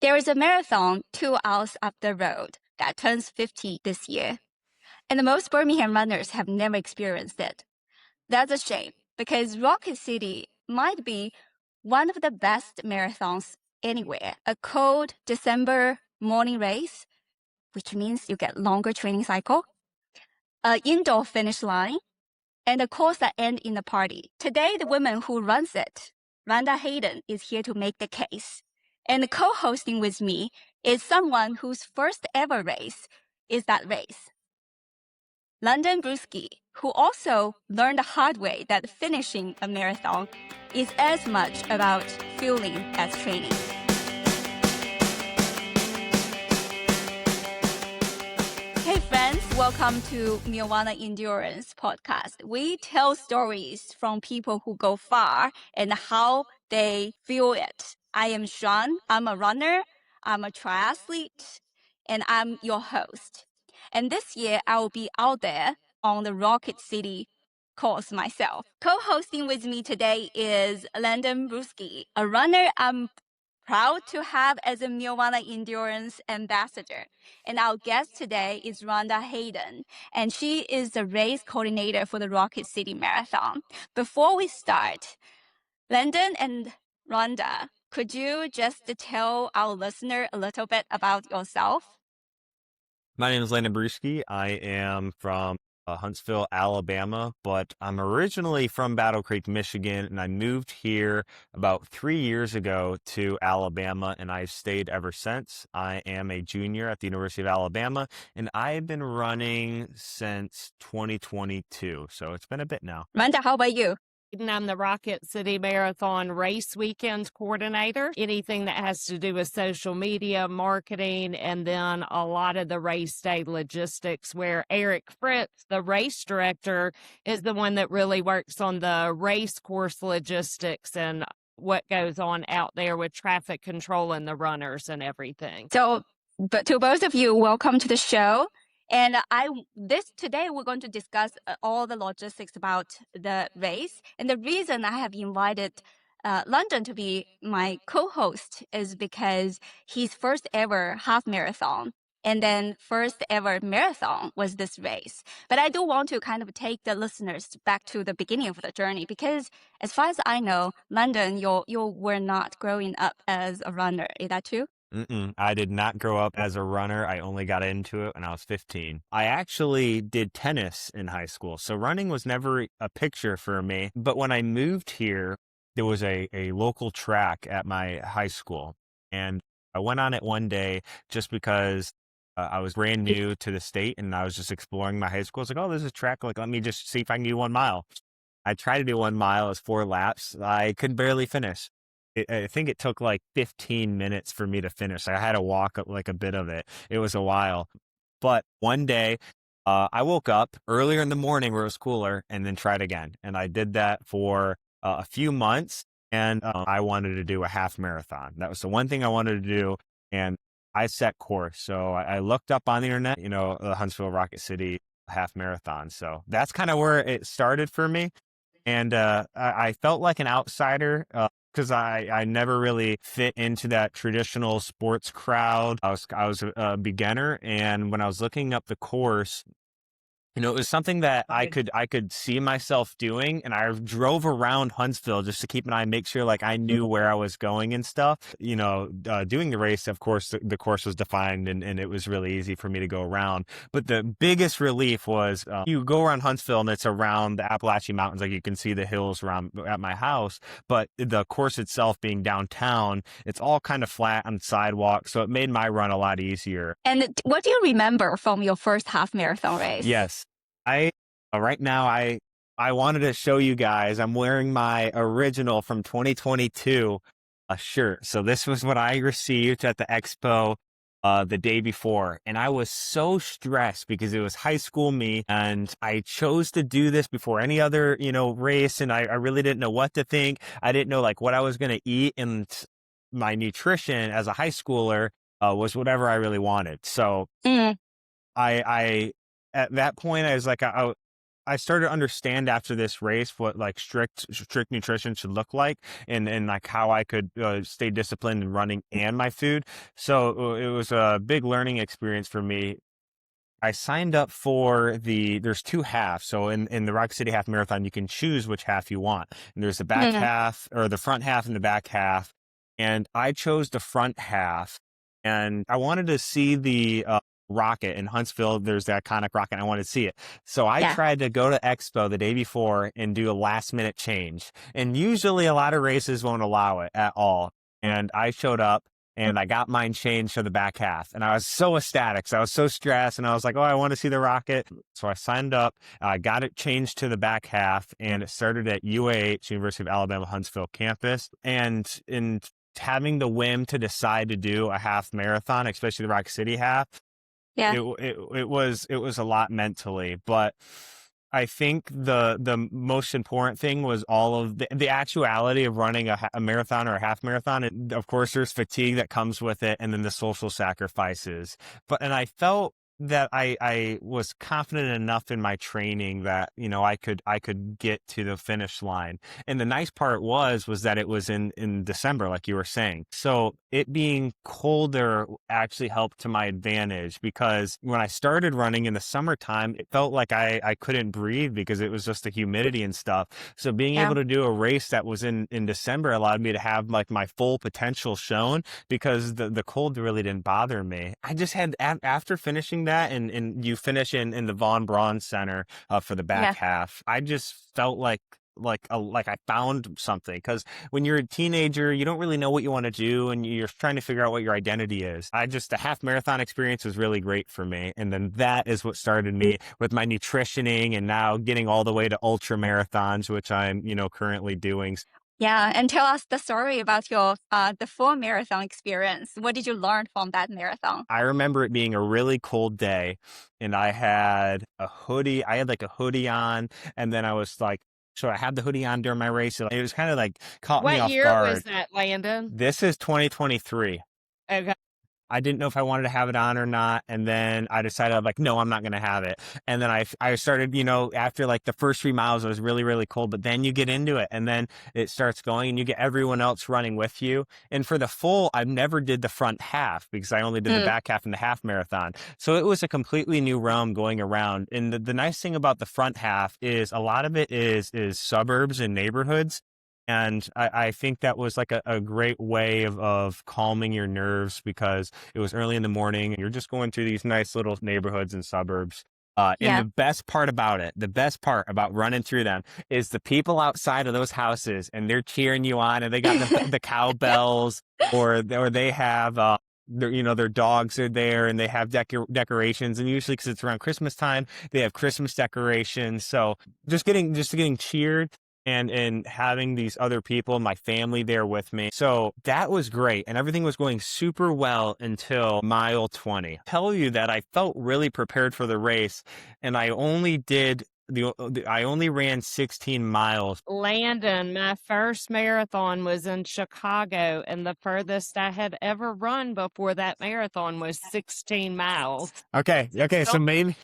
There is a marathon 2 hours up the road that turns 50 this year, and most Birmingham runners have never experienced it. That's a shame, because Rocket City might be one of the best marathons anywhere. A cold December morning race, which means you get longer training cycle, an indoor finish line, and a course that ends in a party. Today, the woman who runs it, Rhonda Hayden, is here to make the case. And co-hosting with me is someone whose first ever race is that race. Landon Bruski, who also learned the hard way that finishing a marathon is as much about fueling as training. Hey friends, welcome to Mealvana Endurance Podcast. We tell stories from people who go far and how they feel it. I am Sean. I'm a runner, I'm a triathlete, and I'm your host. And this year I will be out there on the Rocket City course myself. Co-hosting with me today is Landon Bruski, a runner I'm proud to have as a Mealvana Endurance ambassador. And our guest today is Rhonda Hayden, and she is the race coordinator for the Rocket City Marathon. Before we start, Landon and Rhonda, could you just tell our listener a little bit about yourself? My name is Landon Bruski. I am from Huntsville, Alabama, but I'm originally from Battle Creek, Michigan, and I moved here about 3 years ago to Alabama, and I've stayed ever since. I am a junior at the University of Alabama, and I've been running since 2022, so it's been a bit now. Rhonda, how about you? I'm the Rocket City Marathon race weekend coordinator. Anything that has to do with social media, marketing, and then a lot of the race day logistics, where Eric Fritz, the race director, is the one that really works on the race course logistics and what goes on out there with traffic control and the runners and everything. So, but to both of you, welcome to the show. And today we're going to discuss all the logistics about the race. And the reason I have invited London to be my co-host is because his first ever half marathon and then first ever marathon was this race. But I do want to kind of take the listeners back to the beginning of the journey, because as far as I know, London, you were not growing up as a runner. Is that true? I did not grow up as a runner. I only got into it when I was 15. I actually did tennis in high school, so running was never a picture for me. But when I moved here, there was a local track at my high school, and I went on it one day just because I was brand new to the state, and I was just exploring my high school. I was like, oh, there's a track. Like, let me just see if I can do 1 mile. I tried to do 1 mile. It was 4 laps. I could barely finish. I think it took like 15 minutes for me to finish. I had to walk like a bit of it. It was a while. But one day, I woke up earlier in the morning where it was cooler and then tried again. And I did that for a few months, and I wanted to do a half marathon. That was the one thing I wanted to do. And I set course. So I looked up on the internet, the Huntsville Rocket City half marathon. So that's kind of where it started for me. And I felt like an outsider because I never really fit into that traditional sports crowd. I was a beginner, and when I was looking up the course, it was something that I could see myself doing, and I drove around Huntsville just to keep an eye and make sure like I knew where I was going and stuff. Doing the race, of course, the course was defined, and it was really easy for me to go around. But the biggest relief was you go around Huntsville, and it's around the Appalachian Mountains. Like you can see the hills around at my house, but the course itself being downtown, it's all kind of flat on sidewalk, so it made my run a lot easier. And what do you remember from your first half marathon race? Yes. Right now, I wanted to show you guys, I'm wearing my original from 2022 shirt. So this was what I received at the expo the day before. And I was so stressed because it was high school me, and I chose to do this before any other, race. And I really didn't know what to think. I didn't know like what I was going to eat, and my nutrition as a high schooler was whatever I really wanted. So I at that point, I was like, I I started to understand after this race what like strict nutrition should look like, and like how I could stay disciplined in running and my food. So it was a big learning experience for me. I signed up for there's two halves. So in the Rock City Half Marathon, you can choose which half you want. And there's the back half, or the front half and the back half. And I chose the front half, and I wanted to see the rocket in Huntsville. There's the iconic rocket. I wanted to see it. So I tried to go to Expo the day before and do a last minute change. And usually a lot of races won't allow it at all. And I showed up and I got mine changed for the back half. And I was so ecstatic. So I was so stressed, and I was like, oh, I want to see the rocket. So I signed up, got it changed to the back half, and it started at UAH, University of Alabama, Huntsville campus. And in having the whim to decide to do a half marathon, especially the Rock City half, it was a lot mentally. But I think the most important thing was all of the actuality of running a marathon or a half marathon. And of course, there's fatigue that comes with it, and then the social sacrifices. And I felt that I was confident enough in my training that, you know, I could get to the finish line. And the nice part was that it was in December, like you were saying. So it being colder actually helped to my advantage, because when I started running in the summertime, it felt like I couldn't breathe because it was just the humidity and stuff. So being able to do a race that was in December allowed me to have like my full potential shown, because the cold really didn't bother me. I just had, after finishing that, and you finish in the Von Braun Center for the back half, I just felt like I found something, because when you're a teenager, you don't really know what you want to do, and you're trying to figure out what your identity is. The half marathon experience was really great for me. And then that is what started me with my nutritioning, and now getting all the way to ultra marathons, which I'm, you know, currently doing. Yeah, and tell us the story about your the full marathon experience. What did you learn from that marathon? I remember it being a really cold day, and I had a hoodie. I had like a hoodie on, and then I was like, so I had the hoodie on during my race. It was kind of like caught me What off year guard. was that, Landon? This is 2023. Okay. I didn't know if I wanted to have it on or not. And then I decided, I'm like, no, I'm not going to have it. And then I started, you know, after like the first 3 miles, it was really, really cold, but then you get into it, and then it starts going, and you get everyone else running with you. And for the full, I never did the front half, because I only did the back half in the half marathon. So it was a completely new realm going around. And the nice thing about the front half is a lot of it is suburbs and neighborhoods. And I think that was like a great way of calming your nerves, because it was early in the morning, and you're just going through these nice little neighborhoods and suburbs. And the best part about running through them is the people outside of those houses, and they're cheering you on, and they got the cowbells, or they have, their dogs are there, and they have decorations. And usually, because it's around Christmas time, they have Christmas decorations. So just getting cheered, and having these other people, my family, there with me. So that was great. And everything was going super well until mile 20. Tell you that I felt really prepared for the race, and I only ran 16 miles. Landon, my first marathon was in Chicago, and the furthest I had ever run before that marathon was 16 miles. Okay. So maybe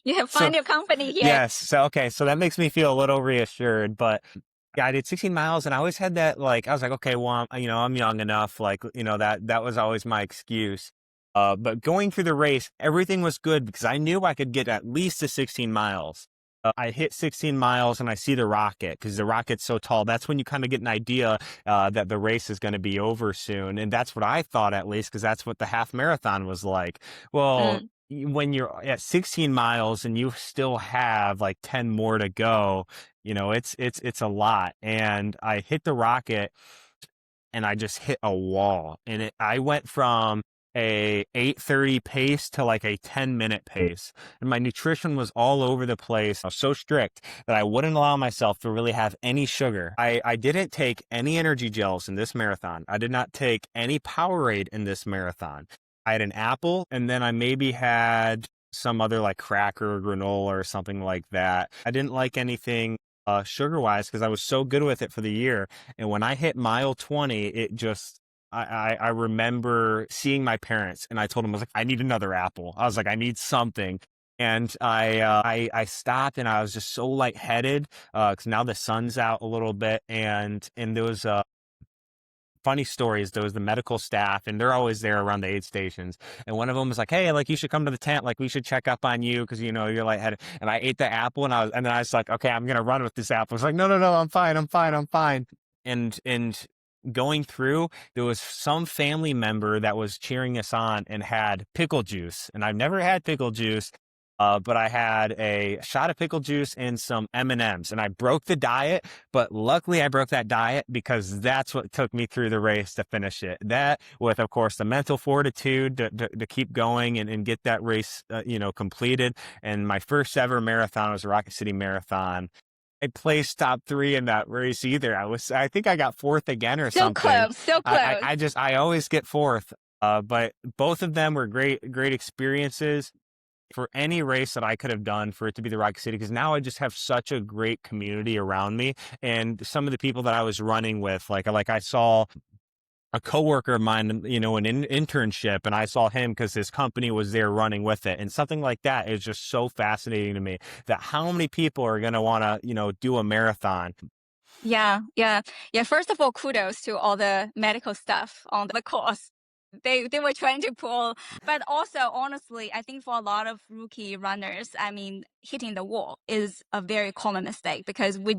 You have found your company here. Yes. So that makes me feel a little reassured. But yeah, I did 16 miles, and I always had that, like, I was like, okay, well, I'm young enough, like, that was always my excuse. But going through the race, everything was good, because I knew I could get at least to 16 miles. I hit 16 miles, and I see the rocket, because the rocket's so tall. That's when you kind of get an idea that the race is going to be over soon. And that's what I thought, at least, because that's what the half marathon was like. Well, when you're at 16 miles and you still have like 10 more to go, it's a lot. And I hit the rocket, and I just hit a wall. And I went from a 8:30 pace to like a 10-minute pace. And my nutrition was all over the place. I was so strict that I wouldn't allow myself to really have any sugar. I didn't take any energy gels in this marathon. I did not take any Powerade in this marathon. I had an apple, and then I maybe had some other like cracker or granola or something like that. I didn't like anything sugar-wise, because I was so good with it for the year. And when I hit mile 20, it just, I remember seeing my parents, and I told them, I was like, I need another apple. I was like, I need something. And I stopped, and I was just so lightheaded because now the sun's out a little bit, and there was funny stories. There was the medical staff, and they're always there around the aid stations. And one of them was like, "Hey, like you should come to the tent. Like we should check up on you because you're lightheaded." And I ate the apple, and then I was like, "Okay, I'm gonna run with this apple." I was like, "No, I'm fine, I'm fine, I'm fine." And going through, there was some family member that was cheering us on and had pickle juice, and I've never had pickle juice. But I had a shot of pickle juice and some M&Ms, and I broke the diet. But luckily, I broke that diet because that's what took me through the race to finish it. That, with of course the mental fortitude to keep going and get that race, completed. And my first ever marathon was the Rocket City Marathon. I placed top 3 in that race either. I think I got 4th again or So something. close, so close. I always get 4th. But both of them were great experiences for any race that I could have done for it to be the Rocket City, because now I just have such a great community around me. And some of the people that I was running with, like I saw a coworker of mine, an internship, and I saw him because his company was there running with it. And something like that is just so fascinating to me, that how many people are going to want to, do a marathon. Yeah. First of all, kudos to all the medical stuff on the course. They were trying to pull, but also honestly, I think for a lot of rookie runners, I mean, hitting the wall is a very common mistake because we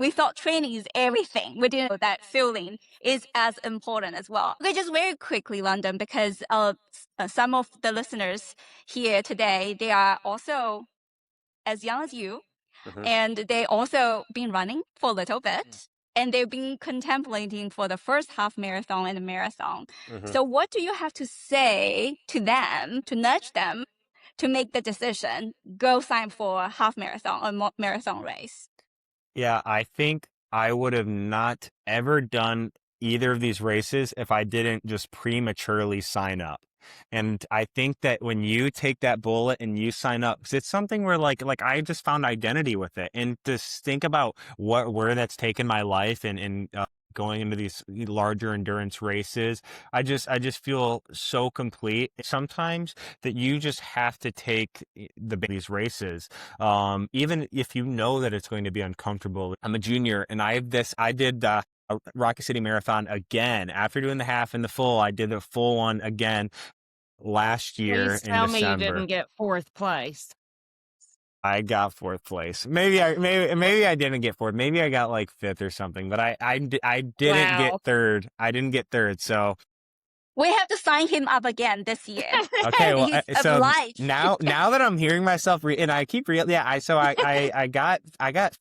thought training is everything. We didn't know that feeling is as important as well. Okay, just very quickly, London, because some of the listeners here today, they are also as young as you, and they also been running for a little bit. And they've been contemplating for the first half marathon and the marathon. So what do you have to say to them, to nudge them to make the decision, go sign for a half marathon or marathon race? Yeah, I think I would have not ever done either of these races if I didn't just prematurely sign up. And I think that when you take that bullet and you sign up, 'cause it's something where like I just found identity with it, and just think about where that's taken my life, and going into these larger endurance races, I just feel so complete sometimes that you just have to take these races, even if you know that it's going to be uncomfortable. I'm a junior, and I did a Rocket City Marathon again after doing the half and the full. I did the full one again last year Please in tell me you December. didn't get 4th place. I got 4th place. Maybe I didn't get 4th. Maybe I got like 5th or something. But I didn't get Wow. 3rd. I didn't get 3rd. So We have to sign him up again this year. okay, well, He's so obliged. now that I'm hearing myself and I keep I got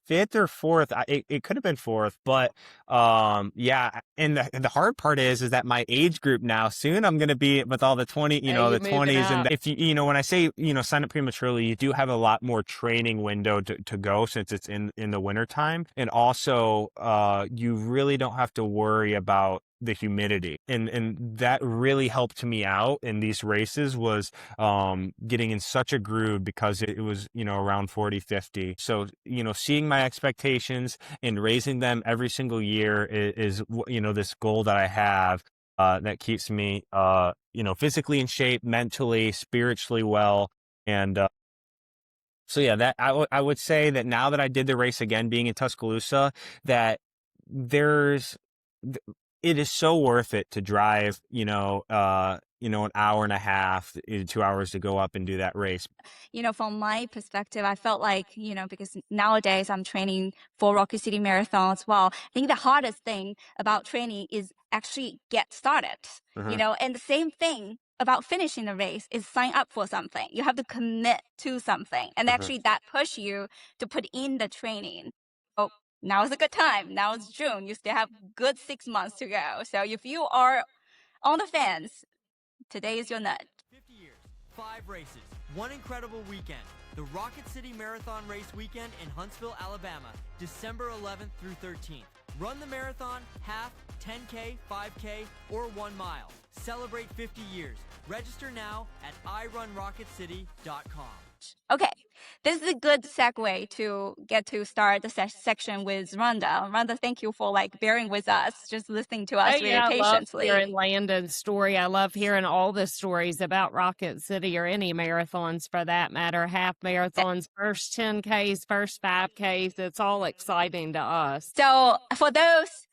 5th or 4th. It could have been 4th, but yeah. And the hard part is that my age group now, soon I'm going to be with all the 20, Hey, the you're moving 20s, and up. if when I say sign up prematurely, you do have a lot more training window to go, since it's in the winter time, and also you really don't have to worry about the humidity, and that really helped me out in these races, was getting in such a groove, because it was around 40-50. So seeing my expectations and raising them every single year is this goal that I have, that keeps me physically in shape, mentally, spiritually well. And so yeah, that I would say that now that I did the race again, being in Tuscaloosa, that it is so worth it to drive, an hour and a half, 2 hours to go up and do that race. From my perspective, I felt like, because nowadays I'm training for Rocket City Marathon as well. I think the hardest thing about training is actually get started, and the same thing about finishing the race is sign up for something. You have to commit to something, and actually that push you to put in the training. So now is a good time. Now it's June. You still have good 6 months to go. So if you are on the fence, today is your nut. 50 years, 5 races, one incredible weekend. The Rocket City Marathon Race Weekend in Huntsville, Alabama, December 11th through 13th. Run the marathon, half, 10K, 5K, or 1 mile. Celebrate 50 years. Register now at irunrocketcity.com. Okay, this is a good segue to get to start the section with Rhonda. Rhonda, thank you for bearing with us, just listening to us very I love patiently. hearing Landon's story. I love hearing all the stories about Rocket City or any marathon marathons for that matter, half marathons, first 10Ks, first 5Ks. It's all exciting to us. So for those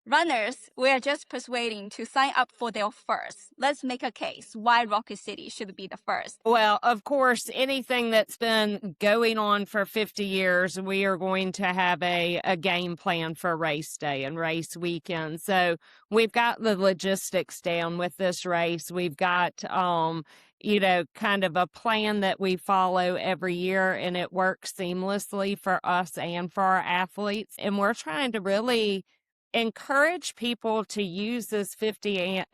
runners, we are just persuading to sign up for their first. Let's make a case why Rocket City should be the first. Well, of course, anything that's been going on for 50 years, we are going to have a game plan for race day and race weekend. So we've got the logistics down with this race. We've got, kind of a plan that we follow every year, and it works seamlessly for us and for our athletes. And we're trying to really encourage people to use this 50th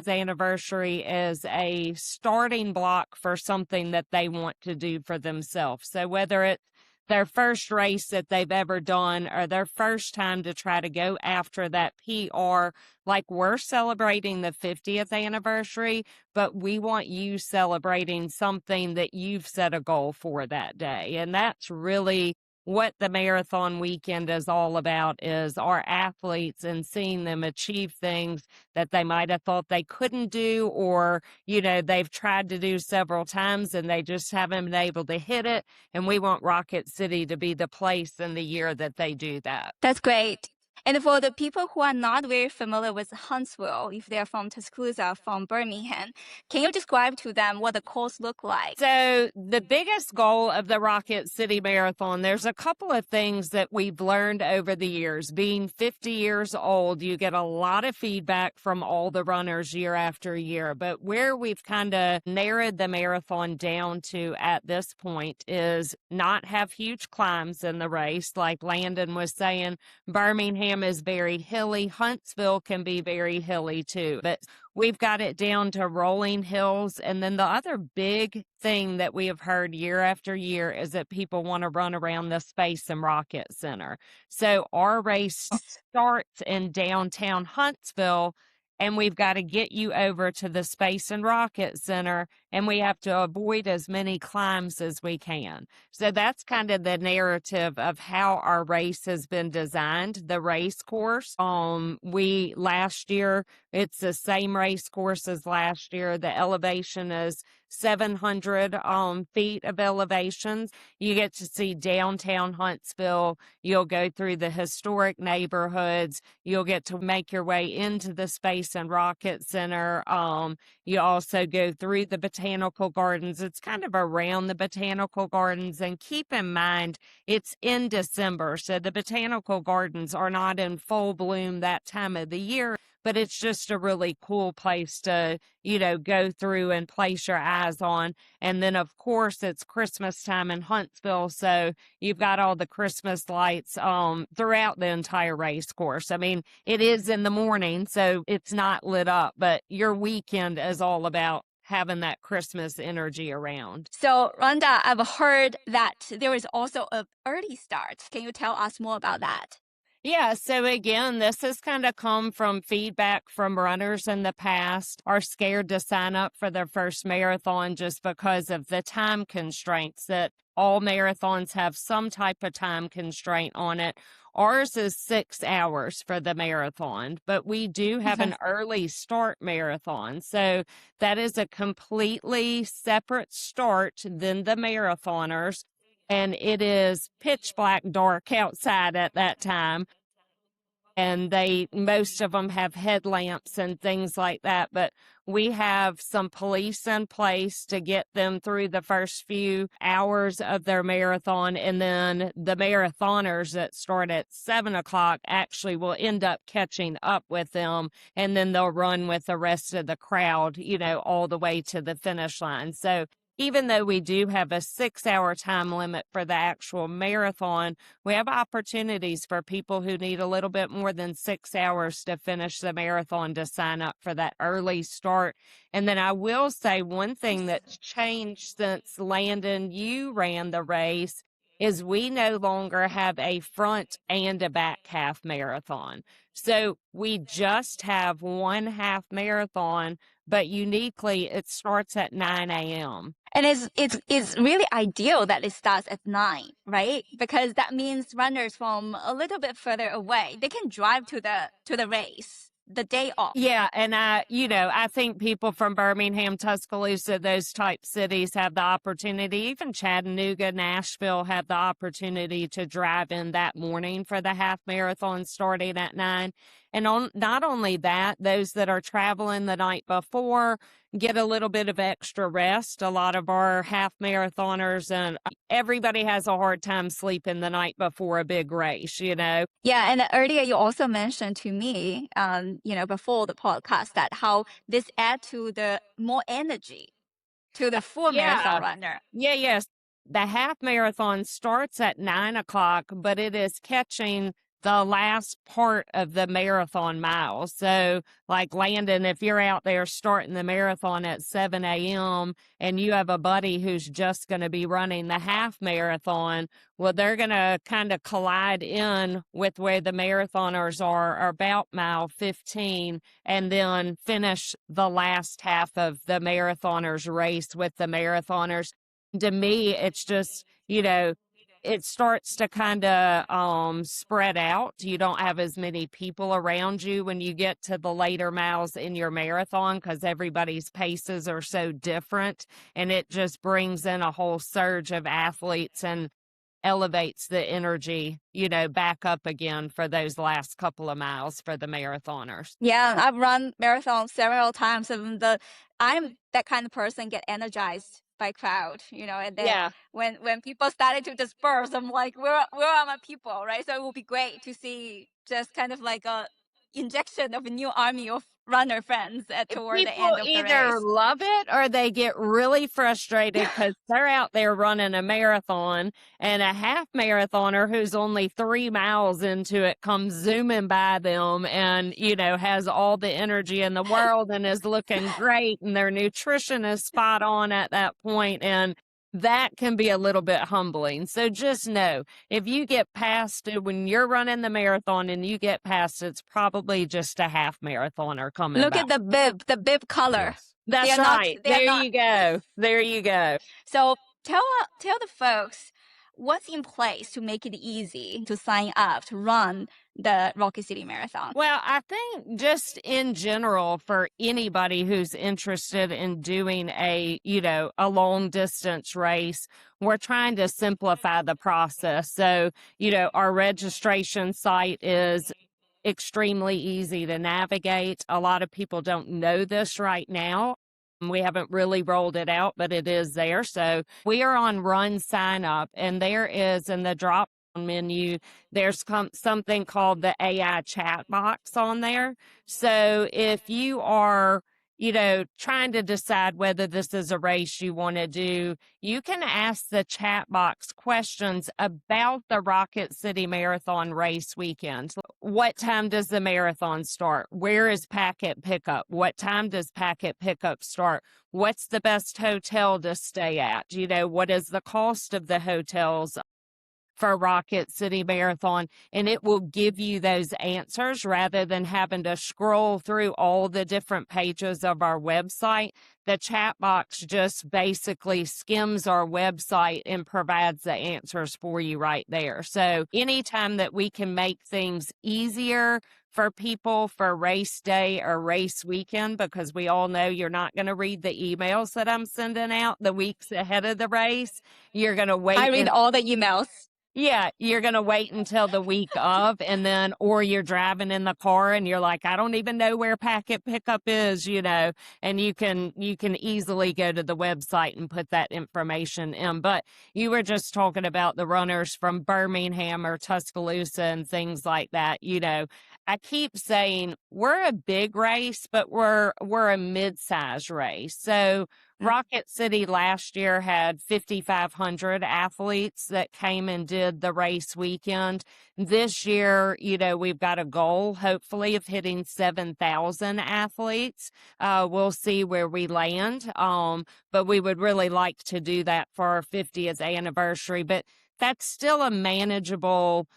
anniversary as a starting block for something that they want to do for themselves. So whether it's their first race that they've ever done or their first time to try to go after that PR, like we're celebrating the 50th anniversary, but we want you celebrating something that you've set a goal for that day. And that's really what the marathon weekend is all about, is our athletes and seeing them achieve things that they might have thought they couldn't do, or, they've tried to do several times and they just haven't been able to hit it. And we want Rocket City to be the place in the year that they do that. That's great. And for the people who are not very familiar with Huntsville, if they're from Tuscaloosa, from Birmingham, can you describe to them what the course look like? So the biggest goal of the Rocket City Marathon, there's a couple of things that we've learned over the years. Being 50 years old, you get a lot of feedback from all the runners year after year. But where we've kind of narrowed the marathon down to at this point is not have huge climbs in the race. Like Landon was saying, Birmingham is very hilly. Huntsville can be very hilly too, but we've got it down to rolling hills. And then the other big thing that we have heard year after year is that people want to run around the Space and Rocket Center. So our race starts in downtown Huntsville, and we've got to get you over to the Space and Rocket Center, and we have to avoid as many climbs as we can. So that's kind of the narrative of how our race has been designed, the race course. Last year, it's the same race course as last year. The elevation is 700 feet of elevations. You get to see downtown Huntsville. You'll go through the historic neighborhoods. You'll get to make your way into the Space and Rocket Center. You also go through the botanical gardens. It's kind of around the botanical gardens. And keep in mind, it's in December, so the botanical gardens are not in full bloom that time of the year. But it's just a really cool place to, go through and place your eyes on. And then, of course, it's Christmas time in Huntsville, so you've got all the Christmas lights throughout the entire race course. I mean, it is in the morning, so it's not lit up, but your weekend is all about having that Christmas energy around. So, Rhonda, I've heard that there is also an early start. Can you tell us more about that? Yeah, so again, this has kind of come from feedback from runners in the past are scared to sign up for their first marathon just because of the time constraints, that all marathons have some type of time constraint on it. Ours is 6 hours for the marathon, but we do have an early start marathon. So that is a completely separate start than the marathoners. And it is pitch black dark outside at that time. And most of them have headlamps and things like that. But we have some police in place to get them through the first few hours of their marathon. And then the marathoners that start at 7 o'clock actually will end up catching up with them. And then they'll run with the rest of the crowd, all the way to the finish line. So even though we do have a 6-hour time limit for the actual marathon, we have opportunities for people who need a little bit more than 6 hours to finish the marathon to sign up for that early start. And then I will say one thing that's changed since Landon, you ran the race, is we no longer have a front and a back half marathon. So we just have one half marathon, but uniquely it starts at 9 a.m. And it's really ideal that it starts at 9, right? Because that means runners from a little bit further away, they can drive to the race. the day off. Yeah, and I think people from Birmingham, Tuscaloosa, those type cities have the opportunity, even Chattanooga, Nashville have the opportunity to drive in that morning for the half marathon starting at 9. And not only that, those that are traveling the night before get a little bit of extra rest. A lot of our half marathoners and everybody has a hard time sleeping the night before a big race, Yeah, and earlier you also mentioned to me, before the podcast, that how this add to the more energy to the full marathon runner. Yes. The half marathon starts at 9 o'clock, but it is catching the last part of the marathon miles. So like Landon, if you're out there starting the marathon at 7 a.m. and you have a buddy who's just going to be running the half marathon, well, they're going to kind of collide in with where the marathoners are about mile 15 and then finish the last half of the marathoners race with the marathoners. To me, it's just, it starts to kind of spread out. You don't have as many people around you when you get to the later miles in your marathon because everybody's paces are so different, and it just brings in a whole surge of athletes and elevates the energy, back up again for those last couple of miles for the marathoners. Yeah, I've run marathons several times, and I'm that kind of person get energized by crowd, and then when people started to disperse, I'm like, where are my people, right? So it will be great to see just kind of like a injection of a new army of runner friends toward the end of the race. People either love it or they get really frustrated because they're out there running a marathon and a half marathoner who's only 3 miles into it comes zooming by them and, has all the energy in the world and is looking great, and their nutrition is spot on at that point. And that can be a little bit humbling. So just know, if you get past it, when you're running the marathon and you get past it, it's probably just a half marathoner coming Look back. at the bib color. Yes. That's right. You go. There you go. So tell the folks what's in place to make it easy to sign up to run the Rocket City Marathon. Well, I think just in general, for anybody who's interested in doing a long distance race, we're trying to simplify the process. So, our registration site is extremely easy to navigate. A lot of people don't know this right now. We haven't really rolled it out, but it is there. So we are on Run Sign Up, and there is in the drop menu, there's something called the AI chat box on there. So if you are trying to decide whether this is a race you want to do, you can ask the chat box questions about the Rocket City Marathon race weekend. What time does the marathon start? Where is packet pickup? What time does packet pickup start? What's the best hotel to stay at? What is the cost of the hotels for Rocket City Marathon? And it will give you those answers rather than having to scroll through all the different pages of our website. The chat box just basically skims our website and provides the answers for you right there. So anytime that we can make things easier for people for race day or race weekend, because we all know you're not going to read the emails that I'm sending out the weeks ahead of the race. You're going to wait. I read all the emails. Yeah, you're going to wait until the week of, and then, or you're driving in the car and you're like, I don't even know where packet pickup is, and you can easily go to the website and put that information in. But you were just talking about the runners from Birmingham or Tuscaloosa and things like that. I keep saying we're a big race, but we're a mid-size race. So Rocket City last year had 5,500 athletes that came and did the race weekend. This year, we've got a goal, hopefully, of hitting 7,000 athletes. We'll see where we land, but we would really like to do that for our 50th anniversary. But that's still a manageable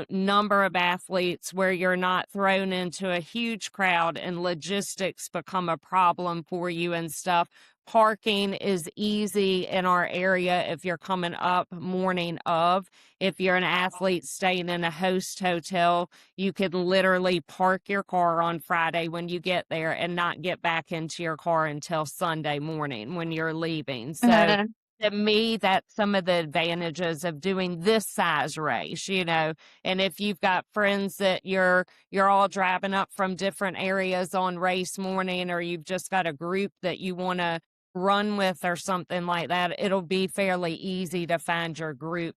number of athletes where you're not thrown into a huge crowd and logistics become a problem for you and stuff. Parking is easy in our area if you're coming up morning of. If you're an athlete staying in a host hotel, you could literally park your car on Friday when you get there and not get back into your car until Sunday morning when you're leaving. So to me, that's some of the advantages of doing this size race, and if you've got friends that you're all driving up from different areas on race morning, or you've just got a group that you want to run with or something like that, it'll be fairly easy to find your group,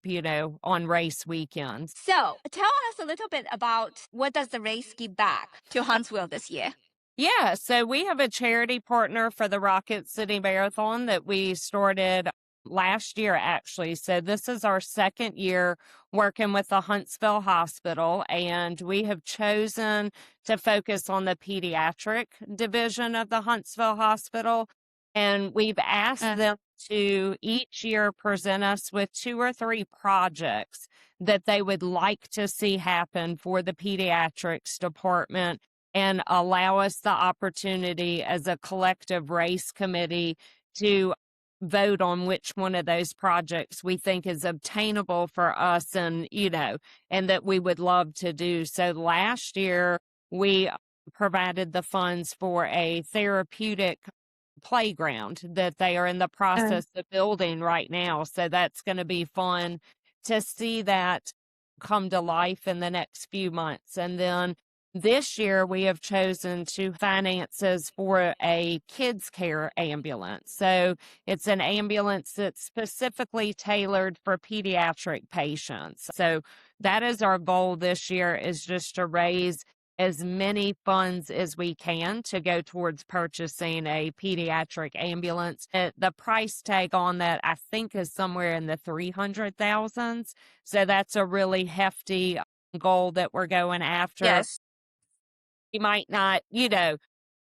on race weekends. So tell us a little bit about what does the race give back to Huntsville this year? Yeah, so we have a charity partner for the Rocket City Marathon that we started last year, actually. So this is our second year working with the Huntsville Hospital, and we have chosen to focus on the pediatric division of the Huntsville Hospital. And we've asked them to each year present us with 2 or 3 projects that they would like to see happen for the pediatrics department, and allow us the opportunity as a collective race committee to vote on which one of those projects we think is obtainable for us and that we would love to do. So last year we provided the funds for a therapeutic playground that they are in the process of building right now. So that's going to be fun to see that come to life in the next few months. And then this year, we have chosen to finances for a kids care ambulance. So it's an ambulance that's specifically tailored for pediatric patients. So that is our goal this year, is just to raise as many funds as we can to go towards purchasing a pediatric ambulance. The price tag on that, I think, is somewhere in the 300,000s. So that's a really hefty goal that we're going after. Yes. We might not,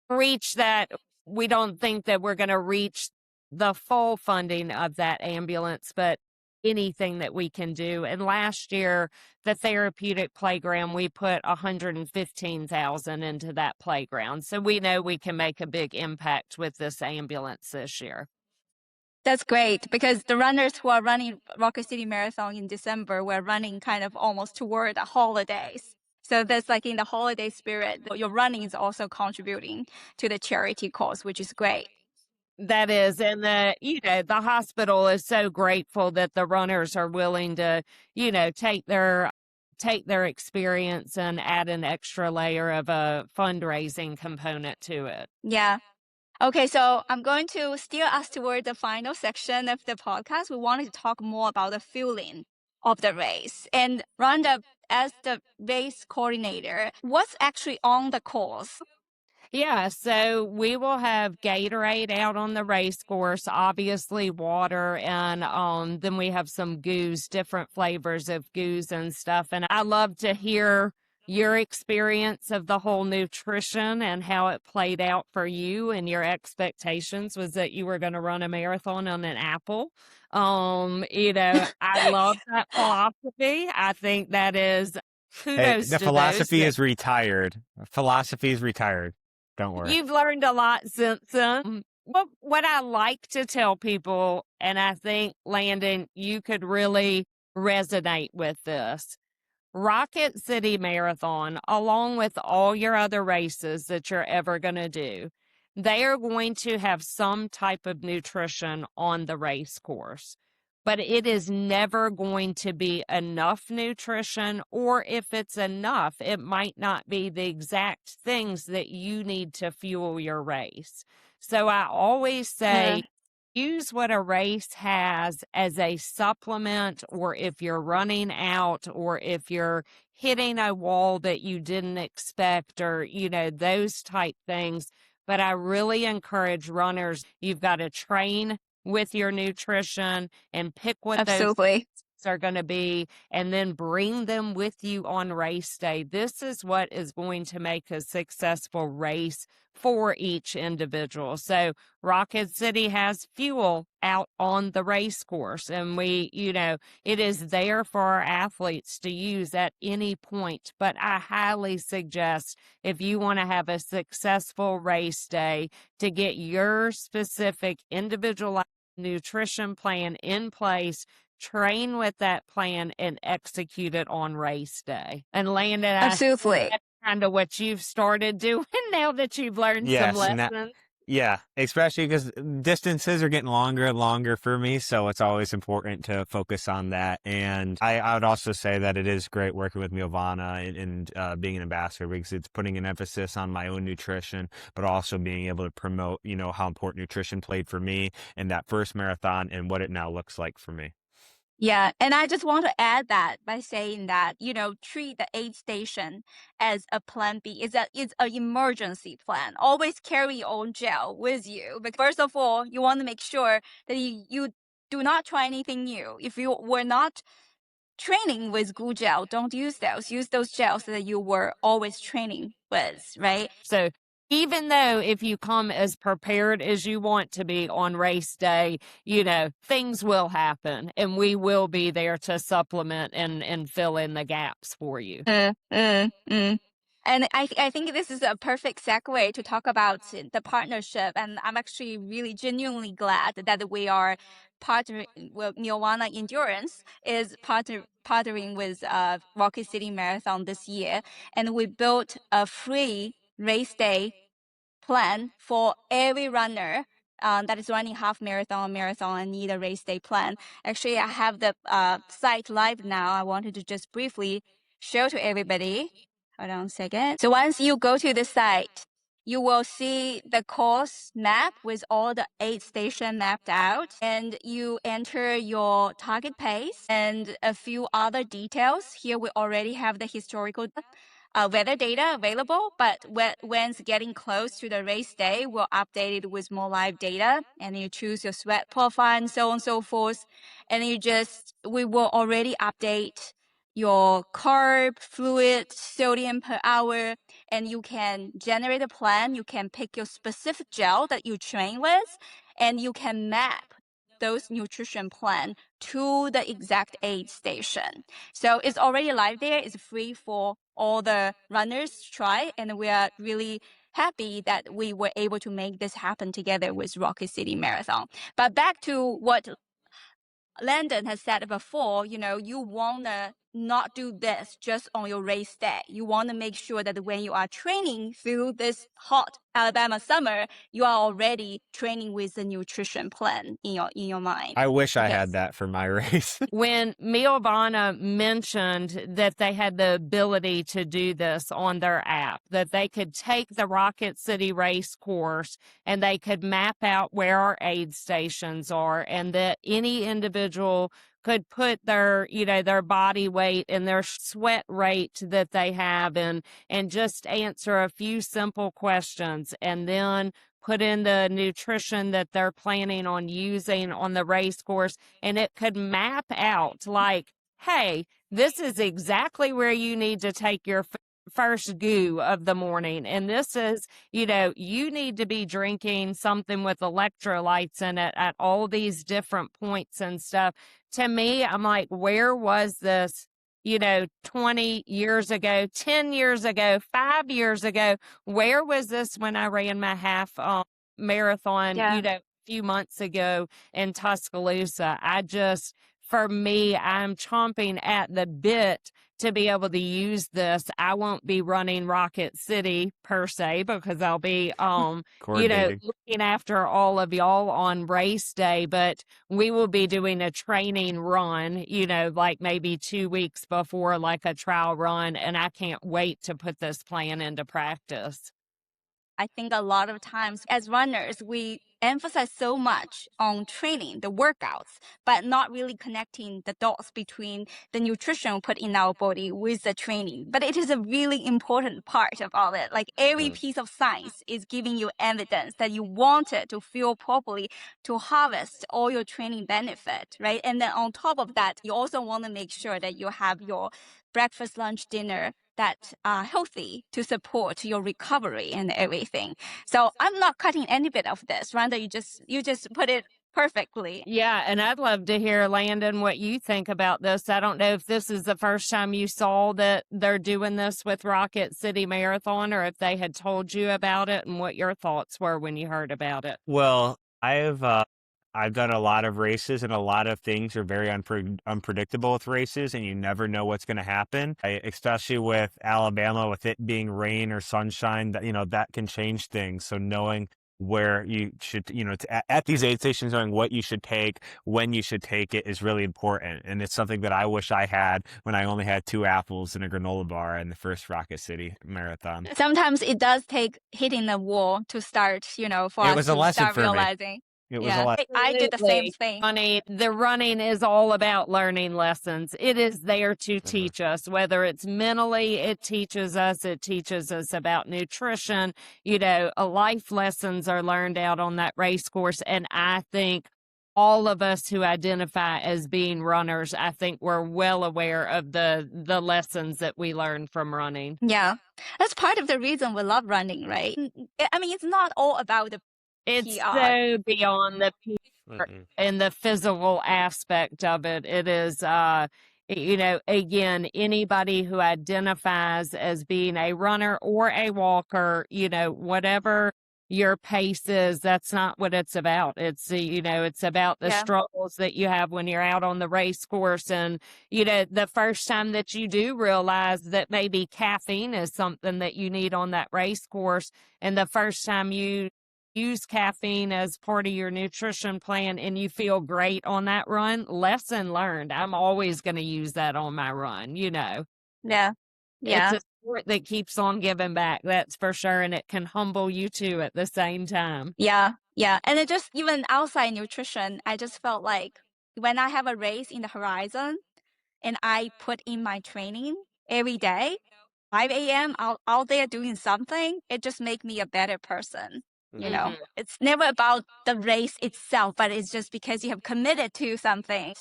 reach that. We don't think that we're going to reach the full funding of that ambulance, but anything that we can do. And last year, the therapeutic playground, we put $115,000 into that playground. So we know we can make a big impact with this ambulance this year. That's great, because the runners who are running Rocket City Marathon in December were running kind of almost toward the holidays. So that's like in the holiday spirit, your running is also contributing to the charity cause, which is great. That is, and the hospital is so grateful that the runners are willing to, take their experience and add an extra layer of a fundraising component to it. Yeah. Okay, so I'm going to steer us toward the final section of the podcast. We wanted to talk more about the feeling of the race. And Rhonda, as the race coordinator, what's actually on the course? Yeah, so we will have Gatorade out on the race course, obviously water, and then we have some goos, different flavors of goos and stuff. And I love to hear your experience of the whole nutrition and how it played out for you, and your expectations was that you were going to run a marathon on an apple. I love that philosophy. I think that is kudos the to philosophy those is retired. Philosophy is retired. Don't worry. You've learned a lot since then. What I like to tell people, and I think, Landon, you could really resonate with this. Rocket City Marathon, along with all your other races that you're ever going to do, they are going to have some type of nutrition on the race course. But it is never going to be enough nutrition, or if it's enough, it might not be the exact things that you need to fuel your race. So I always say, use what a race has as a supplement, or if you're running out, or if you're hitting a wall that you didn't expect, or, those type things. But I really encourage runners, you've got to train with your nutrition and pick what those are going to be, and then bring them with you on race day. This is what is going to make a successful race for each individual. So Rocket City has fuel out on the race course, and it is there for our athletes to use at any point. But I highly suggest, if you want to have a successful race day, to get your specific individualized nutrition plan in place, train with that plan, and execute it on race day. And Landon, Absolutely. that's kind of what you've started doing now that you've learned some Yes, lessons. yeah, especially because distances are getting longer and longer for me, so it's always important to focus on that. And I would also say that it is great working with Mealvana and being an ambassador, because it's putting an emphasis on my own nutrition, but also being able to promote, how important nutrition played for me in that first marathon and what it now looks like for me. Yeah, and I just want to add that by saying that, treat the aid station as a plan B. It's an emergency plan. Always carry your own gel with you. But first of all, you want to make sure that you do not try anything new. If you were not training with glue gel, don't use those. Use those gels that you were always training with, right? So even though if you come as prepared as you want to be on race day, things will happen, and we will be there to supplement and fill in the gaps for you. And I think this is a perfect segue to talk about the partnership. And I'm actually really genuinely glad that we are partnering. Well, Mealvana Endurance is partnering with Rocket City Marathon this year, and we built a free race day plan for every runner that is running half marathon, and need a race day plan. Actually, I have the site live now. I wanted to just briefly show to everybody. Hold on a second. So once you go to the site, you will see the course map with all the aid stations mapped out, and you enter your target pace and a few other details. Here we already have the historical weather data available, but when it's getting close to the race day, we'll update it with more live data, and you choose your sweat profile and so on and so forth. And we will already update your carb, fluid, sodium per hour, and you can generate a plan. You can pick your specific gel that you train with, and you can map those nutrition plan to the exact aid station. So it's already live there. It's free for all the runners to try, and we are really happy that we were able to make this happen together with Rocket City Marathon. But back to what Landon has said before, you want to not do this just on your race day. You want to make sure that when you are training through this hot Alabama summer, you are already training with the nutrition plan in your mind. I wish I had that for my race. When Mealvana mentioned that they had the ability to do this on their app, that they could take the Rocket City race course and they could map out where our aid stations are, and that any individual could put their body weight and their sweat rate that they have and just answer a few simple questions, and then put in the nutrition that they're planning on using on the race course, and it could map out like, hey, this is exactly where you need to take your first goo of the morning, and this is, you need to be drinking something with electrolytes in it at all these different points and stuff. To me, I'm like, where was this 20 years ago, 10 years ago, 5 years ago? Where was this when I ran my half marathon, a few months ago in Tuscaloosa? For me, I'm chomping at the bit to be able to use this. I won't be running Rocket City per se, because I'll be, looking after all of y'all on race day, but we will be doing a training run, like maybe 2 weeks before, like a trial run. And I can't wait to put this plan into practice. I think a lot of times as runners, we emphasize so much on training, the workouts, but not really connecting the dots between the nutrition we put in our body with the training. But it is a really important part of all it. Like every piece of science is giving you evidence that you want it to feel properly to harvest all your training benefit, right? And then on top of that, you also want to make sure that you have your breakfast, lunch, dinner that are healthy to support your recovery and everything. So I'm not cutting any bit of this. Rhonda, you just put it perfectly. Yeah, and I'd love to hear, Landon, what you think about this. I don't know if this is the first time you saw that they're doing this with Rocket City Marathon, or if they had told you about it and what your thoughts were when you heard about it. Well, I've done a lot of races, and a lot of things are very unpredictable with races, and you never know what's going to happen. Especially with Alabama, with it being rain or sunshine, that can change things. So knowing where you should, at these aid stations, knowing what you should take, when you should take it is really important. And it's something that I wish I had when I only had 2 apples and a granola bar in the first Rocket City Marathon. Sometimes it does take hitting the wall to start, for It us was a to lesson start for me. realizing. It was a lot. I did the same Absolutely. thing. The running is all about learning lessons. It is there to teach us, whether it's mentally, it teaches us about nutrition. Life lessons are learned out on that race course. And I think all of us who identify as being runners, I think we're well aware of the lessons that we learn from running. Yeah, that's part of the reason we love running, right? I mean, it's not all about the It's PR. so beyond the PR and the physical aspect of it. It is, again, anybody who identifies as being a runner or a walker, whatever your pace is, that's not what it's about. It's, it's about the struggles that you have when you're out on the race course. And, the first time that you do realize that maybe caffeine is something that you need on that race course, and the first time you use caffeine as part of your nutrition plan and you feel great on that run, lesson learned. I'm always going to use that on my run, Yeah. It's a sport that keeps on giving back, that's for sure, and it can humble you too at the same time. Yeah. And it just, even outside nutrition, I just felt like when I have a race in the horizon and I put in my training every day, 5 a.m. out there doing something, it just make me a better person. It's never about the race itself, but it's just because you have committed to something,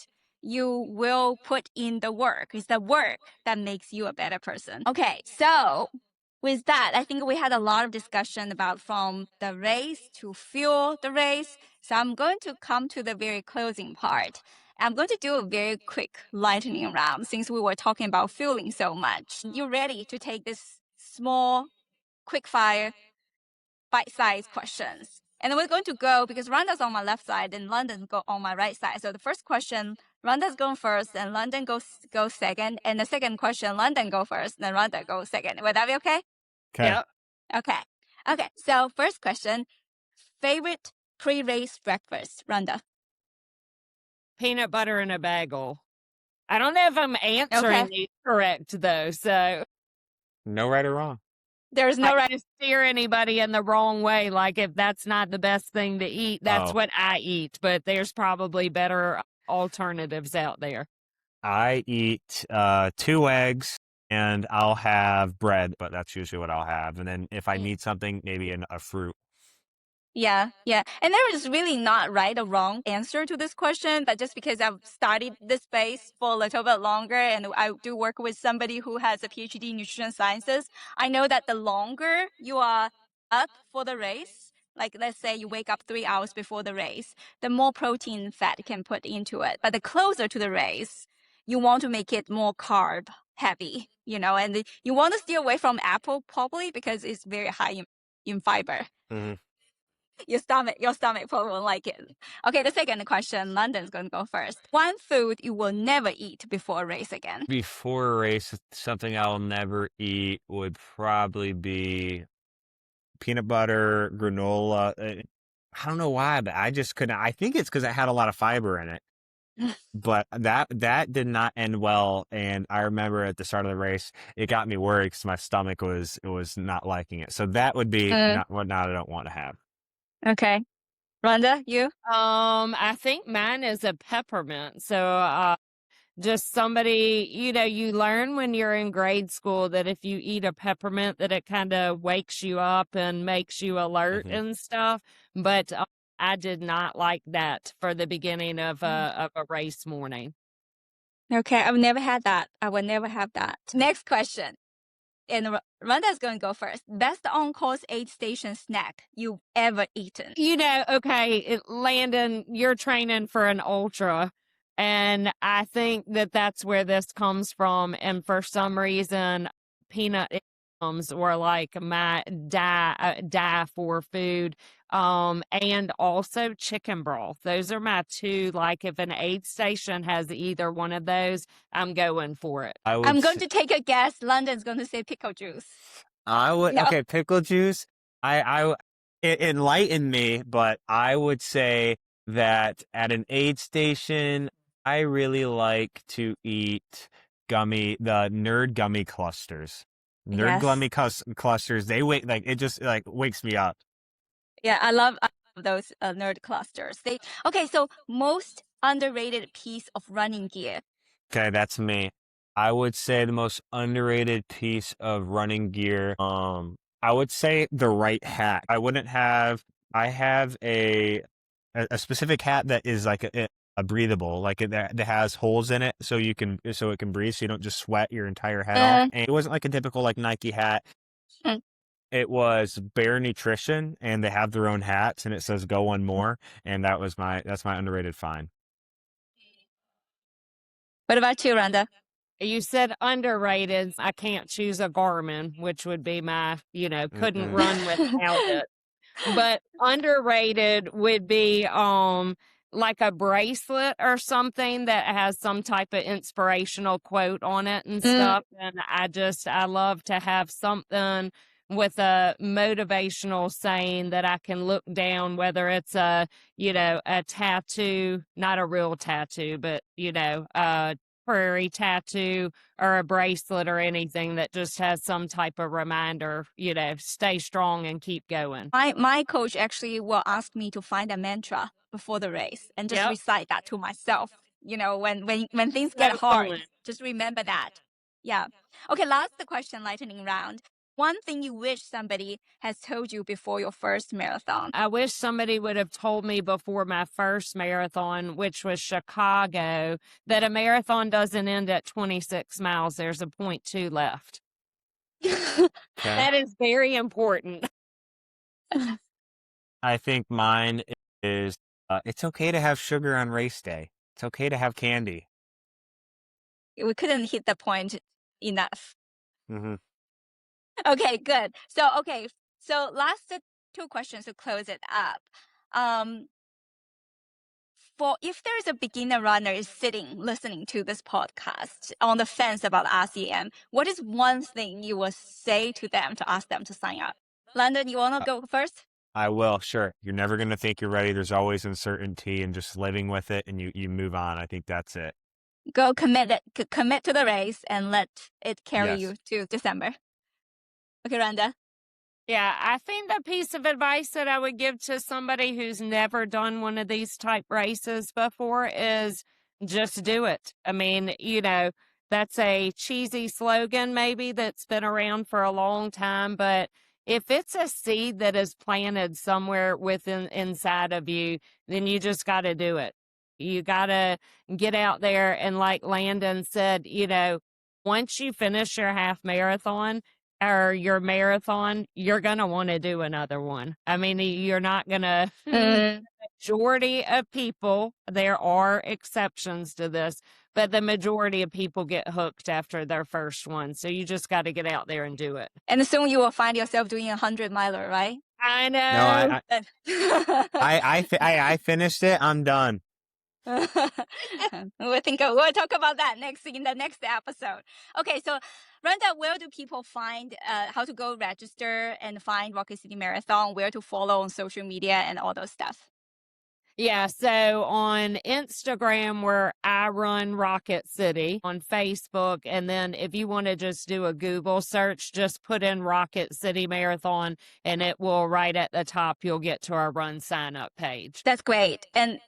you will put in the work. It's the work that makes you a better person. Okay, so with that, I think we had a lot of discussion about from the race to fuel the race. So I'm going to come to the very closing part. I'm going to do a very quick lightning round since we were talking about fueling so much. You ready to take this small, quick fire, bite-sized questions? And we're going to go, because Rhonda's on my left side and London go on my right side. So the first question, Rhonda's going first and London goes second. And the second question, London go first and Rhonda goes second. Would that be okay? Okay. Yep. Okay. So first question, favorite pre-race breakfast, Rhonda? Peanut butter and a bagel. I don't know if I'm answering these correct, though, so. No right or wrong. There's no right to steer anybody in the wrong way. Like, if that's not the best thing to eat, that's what I eat. But there's probably better alternatives out there. I eat 2 eggs and I'll have bread, but that's usually what I'll have. And then if I need something, maybe a fruit. Yeah. And there is really not right or wrong answer to this question, but just because I've studied this space for a little bit longer and I do work with somebody who has a PhD in nutrition sciences, I know that the longer you are up for the race, like let's say you wake up 3 hours before the race, the more protein and fat you can put into it. But the closer to the race, you want to make it more carb heavy, and you want to stay away from apple probably because it's very high in fiber. Mm-hmm. Your stomach probably won't like it. Okay, the second question, London's going to go first. One food you will never eat before a race again. Before a race, something I'll never eat would probably be peanut butter, granola. I don't know why, but I just couldn't. I think it's because it had a lot of fiber in it. But that did not end well, and I remember at the start of the race, it got me worried because my stomach was not liking it. So that would be not what I don't want to have. Okay. Rhonda, you? I think mine is a peppermint. So, just somebody, you learn when you're in grade school that if you eat a peppermint, that it kind of wakes you up and makes you alert and stuff. But I did not like that for the beginning of a race morning. Okay, I've never had that. I will never have that. Next question. and Rhonda's going to go first. Best on-course aid station snack you've ever eaten. Okay, Landon, you're training for an ultra, and I think that's where this comes from. And for some reason, peanut M&Ms were like my die for food. And also chicken broth. Those are my two. Like if an aid station has either one of those, I'm going for it. I'm going to take a guess. London's going to say pickle juice. I would No. okay, pickle juice. It enlightened me, but I would say that at an aid station, I really like to eat the nerd gummy clusters. Nerd Yes. gummy clusters. They wake it just wakes me up. Yeah, I love those nerd clusters. Okay, so most underrated piece of running gear. Okay, that's me. I would say the most underrated piece of running gear, I would say the right hat. I have a specific hat that is like a breathable, that has holes in it so it can breathe, so you don't just sweat your entire head off. And it wasn't like a typical like Nike hat. It was Bare Nutrition, and they have their own hats, and it says "Go One More," and that's my underrated find. What about you, Rhonda? You said underrated. I can't choose a Garmin, which would be my, couldn't run without it. But underrated would be like a bracelet or something that has some type of inspirational quote on it and stuff. And I love to have something with a motivational saying that I can look down, whether it's a tattoo, not a real tattoo, but a prairie tattoo or a bracelet or anything that just has some type of reminder, stay strong and keep going. My coach actually will ask me to find a mantra before the race and just recite that to myself. When things get hard, just remember that. Yeah. Okay, last question, lightning round. One thing you wish somebody has told you before your first marathon. I wish somebody would have told me before my first marathon, which was Chicago, that a marathon doesn't end at 26 miles. There's a 0.2 left. That is very important. I think mine is it's okay to have sugar on race day. It's okay to have candy. We couldn't hit the point enough. Mm-hmm. Okay, good. So last two questions to close it up. For if there is a beginner runner is sitting listening to this podcast on the fence about RCM, what is one thing you will say to them to ask them to sign up? Landon, you want to go first? I will, sure. You're never going to think you're ready. There's always uncertainty, and just living with it, and you move on. I think that's it. Go commit to the race and let it carry you to December. Okay, Rhonda. Yeah, I think the piece of advice that I would give to somebody who's never done one of these type races before is just do it. I mean, that's a cheesy slogan maybe that's been around for a long time, but if it's a seed that is planted somewhere inside of you, then you just got to do it. You got to get out there. And like Landon said, once you finish your half marathon or your marathon, you're going to want to do another one. I mean, you're not going to, majority of people, there are exceptions to this, but the majority of people get hooked after their first one. So you just got to get out there and do it. And soon you will find yourself doing 100-miler, right? I know. No, I finished it. I'm done. We'll talk about that in the next episode. Okay, so Rhonda, where do people find how to go register and find Rocket City Marathon, where to follow on social media and all those stuff? Yeah, so on Instagram, where I run Rocket City, on Facebook, and then if you want to just do a Google search, just put in Rocket City Marathon, and it will right at the top, you'll get to our run sign up page. That's great. And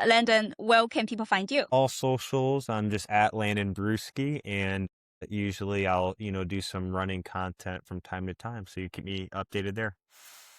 Landon, where can people find you? All socials, I'm just at Landon Bruski, and usually I'll do some running content from time to time, so you keep me updated there.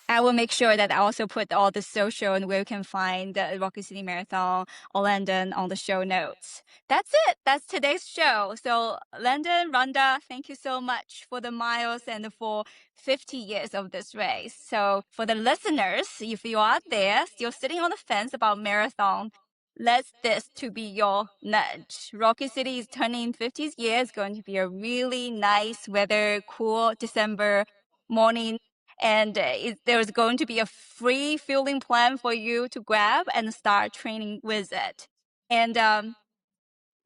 I will make sure that I also put all the social and where you can find the Rocket City Marathon or Landon on the show notes. That's it. That's today's show. So Landon, Rhonda, thank you so much for the miles and for 50 years of this race. So for the listeners, if you are there still sitting on the fence about marathon, let this to be your nudge. Rocket City is turning 50 years. Going to be a really nice weather, cool December morning. And there's going to be a free fueling plan for you to grab and start training with it. And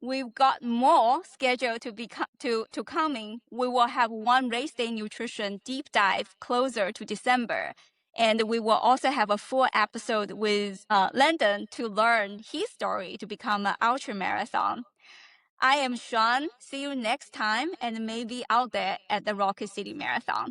we've got more scheduled to coming. We will have one race day nutrition deep dive closer to December. And we will also have a full episode with Landon to learn his story to become an ultra marathon. I am Sean. See you next time and maybe out there at the Rocket City Marathon.